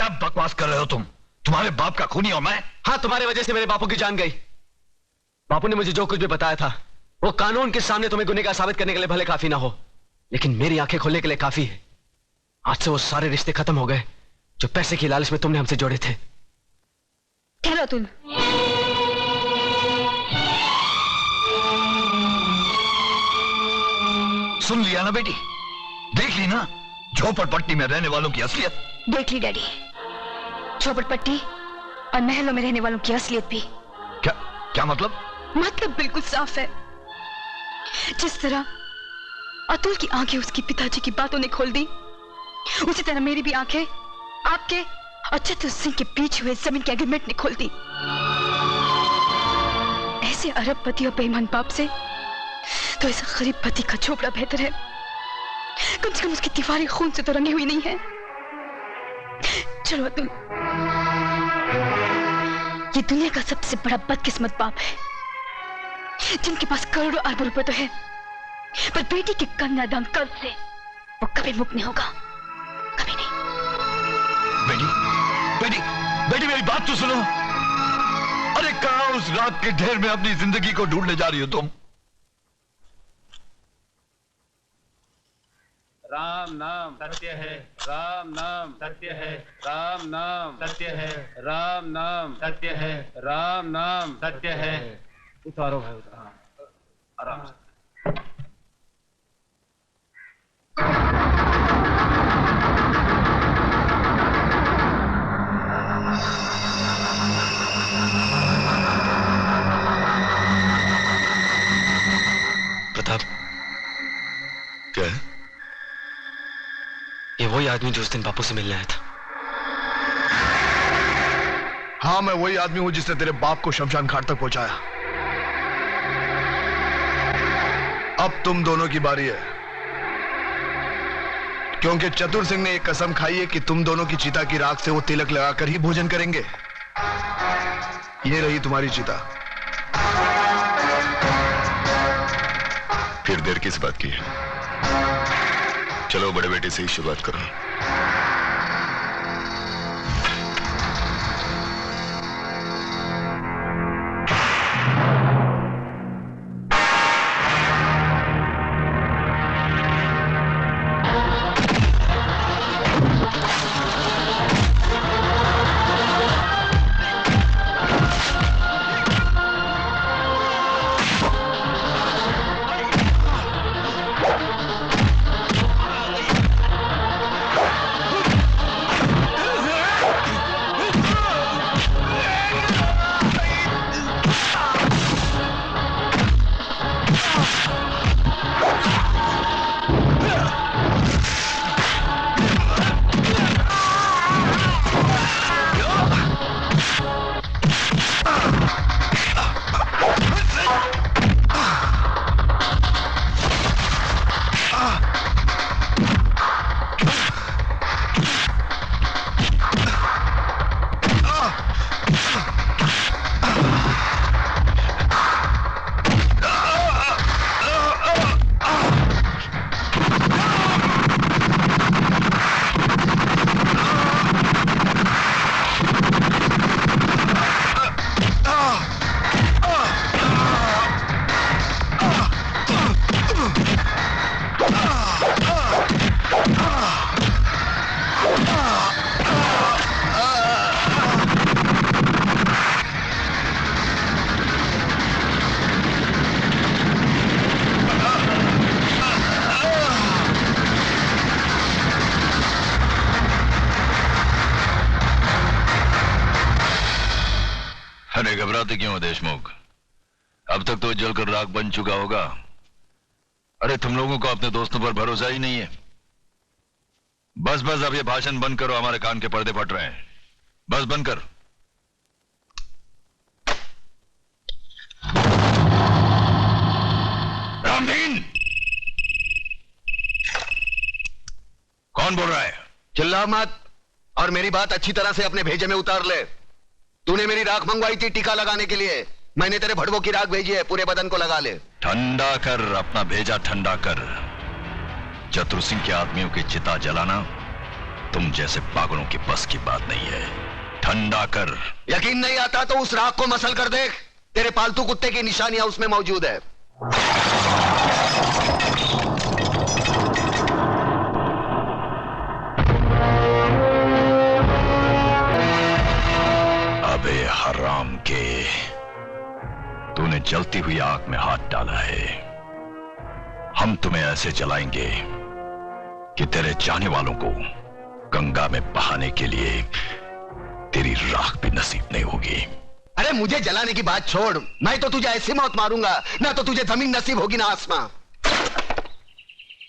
क्या बकवास कर रहे हो तुम? तुम्हारे बाप का खूनी और मैं? हाँ, तुम्हारी वजह से मेरे बापू की जान गई। बापू ने मुझे जो कुछ भी बताया था वो कानून के सामने तुम्हें गुनहगार साबित करने के लिए भले काफी ना हो, लेकिन मेरी आंखें खोलने के लिए काफी है। आज से वो सारे रिश्ते खत्म हो गए जो पैसे की लालच में तुमने हमसे जोड़े थे। ठहरो तुम। सुन लिया ना बेटी? देख ली ना झोपड़पट्टी में रहने वालों की असलियत? देख ली डैडी, झोपड़पट्टी और महलों में रहने वालों की असलियत भी। क्या क्या मतलब? मतलब बिल्कुल साफ है। जिस तरह अतुल की आंखें उसके पिताजी की बातों ने खोल दी, उसी तरह मेरी भी आंखें आपके और चतुर सिंह के बीच हुए जमीन के एग्रीमेंट ने खोल दी। ऐसे अरबपति और बेईमान बाप से तो ऐसा गरीब पति का झोपड़ा बेहतर है। कम से कम उसकी दीवारें खून से तो रंगी हुई नहीं है। चलो अतुल, ये दुनिया का सबसे बड़ा बदकिस्मत बाप है जिनके पास करोड़ों अरबों रुपए तो है, पर बेटी के कन्यादान कर्ज से वो कभी मुक्त नहीं होगा, कभी नहीं। बेटी बेटी बेटी मेरी बात तो सुनो। अरे कहां उस रात के ढेर में अपनी जिंदगी को ढूंढने जा रही हो तुम? राम नाम सत्य है, राम नाम सत्य है, राम नाम सत्य है, राम नाम सत्य है, राम नाम सत्य है। उतारो भाई, उतारो आराम से। प्रताप, क्या है? ये वही आदमी जो उस दिन बापू से मिलने आया था। हाँ, मैं वही आदमी हूं जिसने तेरे बाप को शमशान घाट तक पहुंचाया। अब तुम दोनों की बारी है, क्योंकि चतुर सिंह ने एक कसम खाई है कि तुम दोनों की चिता की राख से वो तिलक लगाकर ही भोजन करेंगे। ये रही तुम्हारी चिता। फिर देर किस बात की है? चलो बड़े बेटे से ही शुरुआत करो। अरे घबराते क्यों हो देशमुख? अब तक तो जलकर राख बन चुका होगा। अरे तुम लोगों को अपने दोस्तों पर भरोसा ही नहीं है। बस बस अब ये भाषण बंद करो, हमारे कान के पर्दे फट रहे हैं। बस बंद कर। रामदीन, कौन बोल रहा है? चिल्ला मत और मेरी बात अच्छी तरह से अपने भेजे में उतार ले। तूने मेरी राख मंगवाई थी टीका लगाने के लिए, मैंने तेरे भड़वों की राख भेजी है, पूरे बदन को लगा ले। ठंडा कर अपना भेजा, ठंडा कर। चतुर सिंह के आदमियों की चिता जलाना तुम जैसे पागलों की बस की बात नहीं है। ठंडा कर। यकीन नहीं आता तो उस राख को मसल कर देख, तेरे पालतू कुत्ते की निशानियां उसमें मौजूद है। अबे हराम के, तूने जलती हुई आग में हाथ डाला है। हम तुम्हें ऐसे जलाएंगे कि तेरे चाहने वालों को गंगा में बहाने के लिए तेरी राख भी नसीब नहीं होगी। अरे मुझे जलाने की बात छोड़, मैं तो तुझे ऐसी मौत मारूंगा ना तो तुझे जमीन नसीब होगी ना आसमां।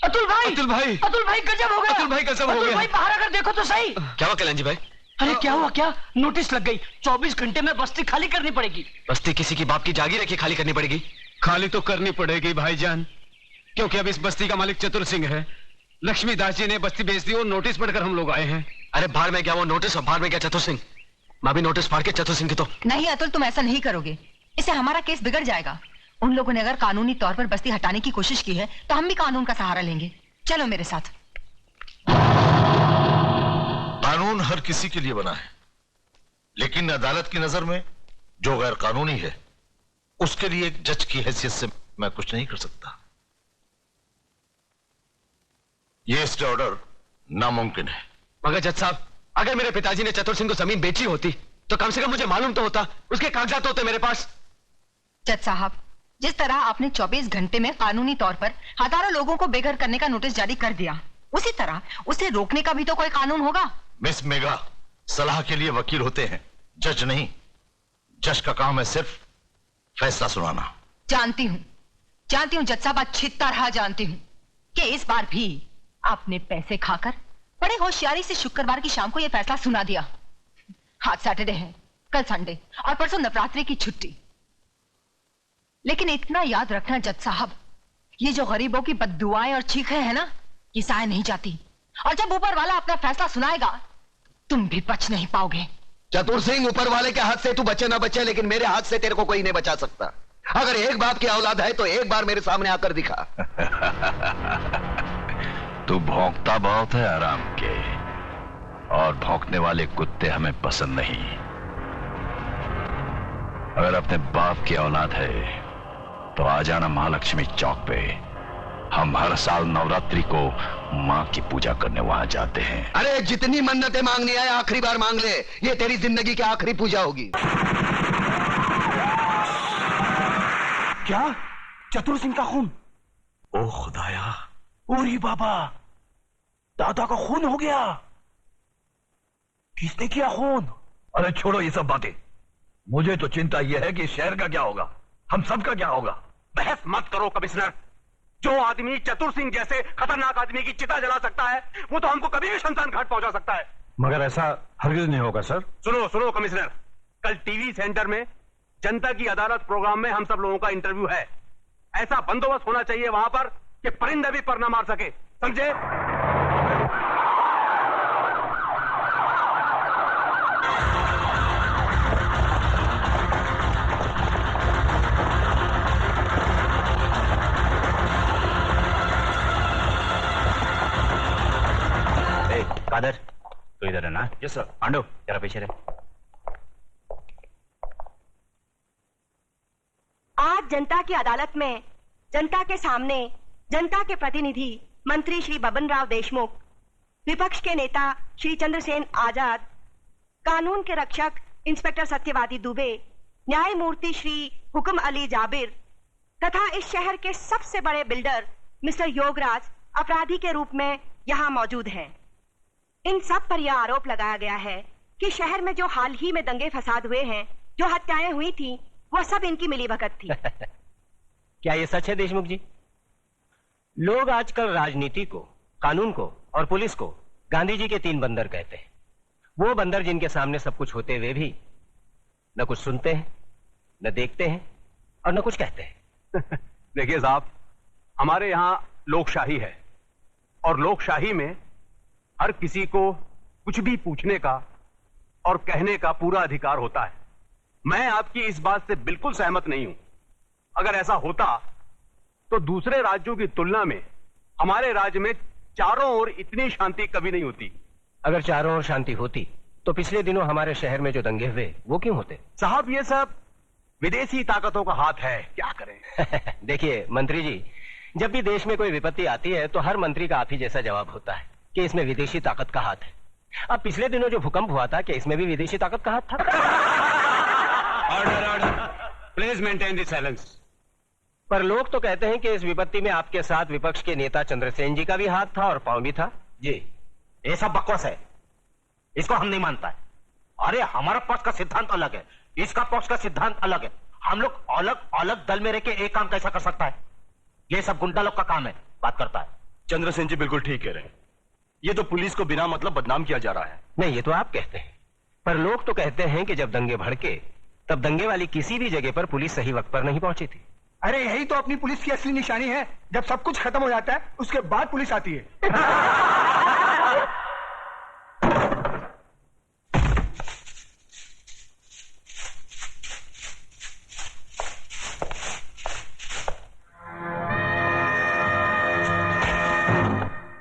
अतुल भाई, अतुल भाई, अतुल भाई गजब हो गया। अतुल भाई गजब हो अतुल गया। भाई बाहर आकर देखो तो सही। क्या हुआ कल्याण जी भाई? अरे क्या हुआ? क्या नोटिस लग गई? 24 घंटे में बस्ती खाली करनी पड़ेगी। बस्ती किसी की बाप की जागीर है कि खाली करनी पड़ेगी? खाली तो करनी पड़ेगी भाईजान, क्योंकि अब इस बस्ती का मालिक चतुर सिंह है। लक्ष्मीदास जी ने बस्ती बेच दी और नोटिस पढ़कर हम लोग आए हैं। अरे बाहर में क्या वो नोटिस और बाहर में क्या चतुर सिंह? मैं भी नोटिस फाड़ के चतुर सिंह की तो। नहीं अतुल, तुम ऐसा नहीं करोगे, इससे हमारा केस बिगड़ जाएगा। उन लोगों ने अगर कानूनी तौर पर बस्ती हटाने की कोशिश की है तो हम भी कानून का सहारा लेंगे। चलो मेरे साथ। कानून हर किसी के लिए बना है, लेकिन अदालत की नजर में जो गैर कानूनी है उसके लिए एक जज की हैसियत से मैं कुछ नहीं कर सकता। यह स्टे ऑर्डर नामुमकिन है। मगर जज साहब, अगर मेरे पिताजी ने चतुर सिंह को जमीन बेची होती तो कम से कम मुझे मालूम तो होता, उसके कागजात होते मेरे पास। जज साहब, जिस तरह आपने 24 घंटे में कानूनी तौर पर हजारों लोगों को बेघर करने का नोटिस जारी कर दिया, उसी तरह उसे रोकने का भी तो कोई कानून होगा। मिस मेघा, सलाह के लिए वकील होते हैं, जज नहीं। जज का काम है सिर्फ फैसला सुनाना। जानती हूँ जज साहब, अच्छी तरह जानती हूँ कि इस बार भी आपने पैसे खाकर बड़े होशियारी से शुक्रवार की शाम को यह फैसला सुना दिया। आज सैटरडे है, कल संडे और परसों नवरात्रि की छुट्टी। लेकिन इतना याद रखना जज साहब, ये जो गरीबों की बद्दुआएं और चीखें हैं ना, ये साए नहीं जाती। और जब ऊपर वाला अपना फैसला सुनाएगा तुम भी बच नहीं पाओगे। चतुर सिंह, ऊपर वाले के हाथ से तू बचे ना बचे, लेकिन मेरे हाथ से तेरे को कोई नहीं बचा सकता। अगर एक बाप की औलाद है तो एक बार मेरे सामने आकर दिखा। तू भौंकता बहुत है आराम के, और भौंकने वाले कुत्ते हमें पसंद नहीं। अगर अपने बाप की औलाद है तो आ जाना महालक्ष्मी चौक पे। हम हर साल नवरात्रि को मां की पूजा करने वहां जाते हैं। अरे जितनी मन्नतें मांगनी है आखिरी बार मांग ले, ये तेरी जिंदगी की आखिरी पूजा होगी। क्या? चतुर सिंह का खून? ओ खुदाया, ओरी बाबा, दादा का खून हो गया। किसने किया खून? अरे छोड़ो ये सब बातें, मुझे तो चिंता यह है कि शहर का क्या होगा, हम सब का क्या होगा। बहस मत करो कमिश्नर। जो आदमी चतुर सिंह जैसे खतरनाक आदमी की चिता जला सकता है, वो तो हमको कभी भी शमशान घाट पहुंचा सकता है। मगर ऐसा हरगिज नहीं होगा सर। सुनो सुनो कमिश्नर, कल टीवी सेंटर में जनता की अदालत प्रोग्राम में हम सब लोगों का इंटरव्यू है। ऐसा बंदोबस्त होना चाहिए वहां पर कि परिंदा भी पर ना मार सके, समझे? कादर, तो इधर है ना? Yes sir. पांडु, जरा पीछे रहे। आज जनता की अदालत में जनता के सामने जनता के प्रतिनिधि मंत्री श्री बबन राव देशमुख, विपक्ष के नेता श्री चंद्रसेन आजाद, कानून के रक्षक इंस्पेक्टर सत्यवादी दुबे, न्यायमूर्ति श्री हुक्म अली जाबिर तथा इस शहर के सबसे बड़े बिल्डर मिस्टर योगराज अपराधी के रूप में यहाँ मौजूद हैं। इन सब पर यह आरोप लगाया गया है कि शहर में जो हाल ही में दंगे फसाद हुए हैं, जो हत्याएं हुई थी, वह सब इनकी मिलीभगत थी। क्या ये सच है देशमुख जी? लोग आजकल राजनीति को, कानून को और पुलिस को गांधी जी के 3 बंदर कहते हैं। वो बंदर जिनके सामने सब कुछ होते हुए भी न कुछ सुनते हैं, न देखते हैं और न कुछ कहते हैं। देखिए साहब, हमारे यहाँ लोकशाही है और लोकशाही में हर किसी को कुछ भी पूछने का और कहने का पूरा अधिकार होता है। मैं आपकी इस बात से बिल्कुल सहमत नहीं हूं। अगर ऐसा होता तो दूसरे राज्यों की तुलना में हमारे राज्य में चारों ओर इतनी शांति कभी नहीं होती। अगर चारों ओर शांति होती तो पिछले दिनों हमारे शहर में जो दंगे हुए वो क्यों होते? साहब ये सब विदेशी ताकतों का हाथ है, क्या करें? देखिए मंत्री जी, जब भी देश में कोई विपत्ति आती है तो हर मंत्री का आप ही जैसा जवाब होता है कि इसमें विदेशी ताकत का हाथ है। अब पिछले दिनों जो भूकंप हुआ था, क्या इसमें भी विदेशी ताकत का हाथ था? Order order, please maintain the silence. पर लोग तो कहते हैं कि इस विपत्ति में आपके साथ विपक्ष के नेता चंद्रसेन जी का भी हाथ था और पांव भी था। जी, ये सब बकवास है, इसको हम नहीं मानता है। अरे हमारा पक्ष का सिद्धांत अलग है, इसका पक्ष का सिद्धांत अलग है। हम लोग अलग अलग दल में रह के एक काम कैसा कर सकता है? ये सब गुंडा लोग का काम है, बात करता है। चंद्रसेन जी बिल्कुल ठीक कह रहे हैं, ये तो पुलिस को बिना मतलब बदनाम किया जा रहा है। नहीं, ये तो आप कहते हैं, पर लोग तो कहते हैं कि जब दंगे भड़के तब दंगे वाली किसी भी जगह पर पुलिस सही वक्त पर नहीं पहुंची थी। अरे यही तो अपनी पुलिस की असली निशानी है, जब सब कुछ खत्म हो जाता है उसके बाद पुलिस आती है।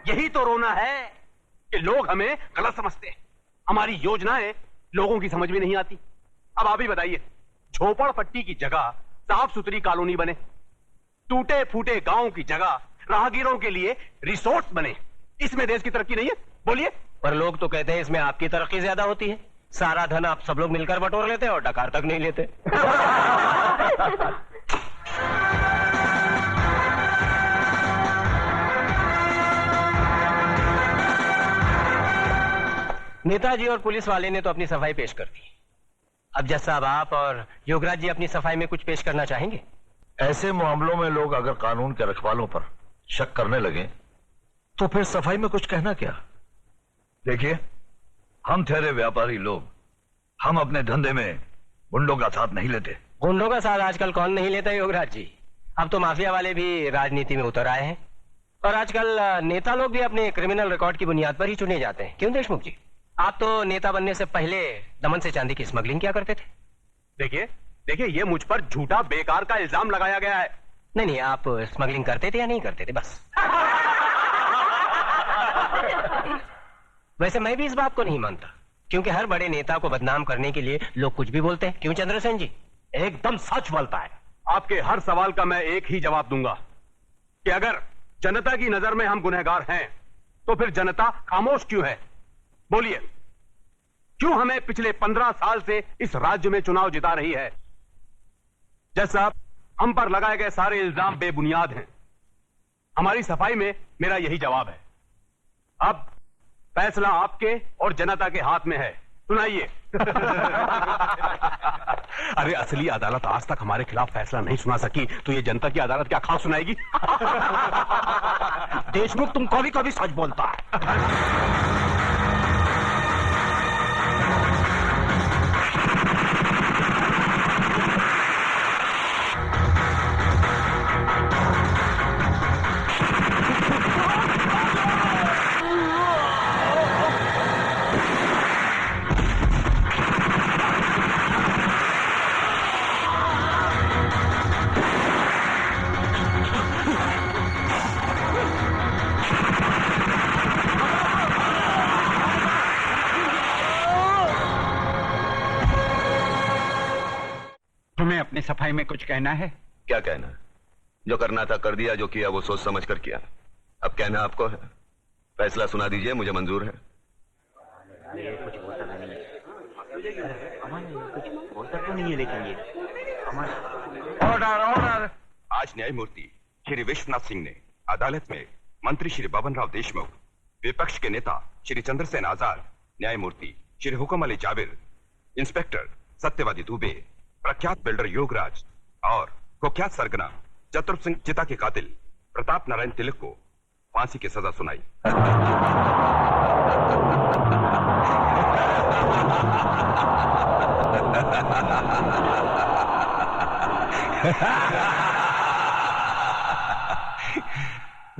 यही तो रोना है कि लोग हमें गलत समझते हैं, हमारी योजनाएं लोगों की समझ में नहीं आती। अब आप ही बताइए, झोपड़पट्टी की जगह साफ सुथरी कॉलोनी बने, टूटे फूटे गांव की जगह राहगीरों के लिए रिसोर्ट बने, इसमें देश की तरक्की नहीं है? बोलिए। पर लोग तो कहते हैं इसमें आपकी तरक्की ज्यादा होती है, सारा धन आप सब लोग मिलकर बटोर लेते हैं और डकार तक नहीं लेते। नेताजी और पुलिस वाले ने तो अपनी सफाई पेश कर दी। अब जज साहब, आप और योगराज जी अपनी सफाई में कुछ पेश करना चाहेंगे? ऐसे मामलों में लोग अगर कानून के रखवालों पर शक करने लगे तो फिर सफाई में कुछ कहना क्या? देखिए, हम ठहरे व्यापारी लोग, हम अपने धंधे में गुंडों का साथ नहीं लेते। गुंडों का साथ आजकल कौन नहीं लेता योगराज जी? अब तो माफिया वाले भी राजनीति में उतर आए हैं और आजकल नेता लोग भी अपने क्रिमिनल रिकॉर्ड की बुनियाद पर ही चुने जाते हैं। क्यों देशमुख जी, आप तो नेता बनने से पहले दमन से चांदी की स्मगलिंग किया करते थे। देखिए देखिए, ये मुझ पर झूठा बेकार का इल्जाम लगाया गया है। नहीं, आप स्मगलिंग करते थे या नहीं करते थे? बस। वैसे मैं भी इस बात को नहीं मानता, क्योंकि हर बड़े नेता को बदनाम करने के लिए लोग कुछ भी बोलते हैं। क्यों चंद्रसेन जी? एकदम सच बोलता है। आपके हर सवाल का मैं एक ही जवाब दूंगा कि अगर जनता की नजर में हम गुनहगार हैं तो फिर जनता खामोश क्यों है? बोलिए, क्यों हमें पिछले 15 साल से इस राज्य में चुनाव जिता रही है? जज साहब, हम पर लगाए गए सारे इल्जाम बेबुनियाद हैं। हमारी सफाई में मेरा यही जवाब है। अब फैसला आपके और जनता के हाथ में है, सुनाइए। अरे असली अदालत आज तक हमारे खिलाफ फैसला नहीं सुना सकी तो ये जनता की अदालत क्या खास सुनाएगी? देशमुख, तुम कभी कभी सच बोलता है। तुम्हें अपनी सफाई में कुछ कहना है? क्या कहना है? जो करना था कर दिया, जो किया वो सोच समझ कर किया। अब कहना आपको है। फैसला सुना दीजिए, मुझे मंजूर है। Order order. आज न्यायमूर्ति श्री विश्वनाथ सिंह ने अदालत में मंत्री श्री बबन राव देशमुख, विपक्ष के नेता श्री चंद्रसेन आजाद, न्यायमूर्ति श्री हुकम अली जाबिर, इंस्पेक्टर सत्यवादी दुबे, प्रख्यात बिल्डर योगराज और कुख्यात सरगना चतुर सिंह चिता के कातिल प्रताप नारायण तिलक को फांसी की सजा सुनाई।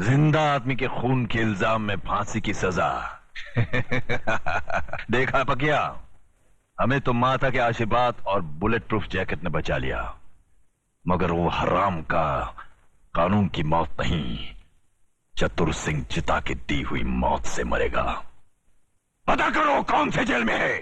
जिंदा आदमी के खून के इल्जाम में फांसी की सजा। देखा पकिया, हमें तो माता के आशीर्वाद और बुलेट प्रूफ जैकेट ने बचा लिया, मगर वो हराम का कानून की मौत नहीं, चतुर सिंह चिता की दी हुई मौत से मरेगा। पता करो कौन से जेल में है।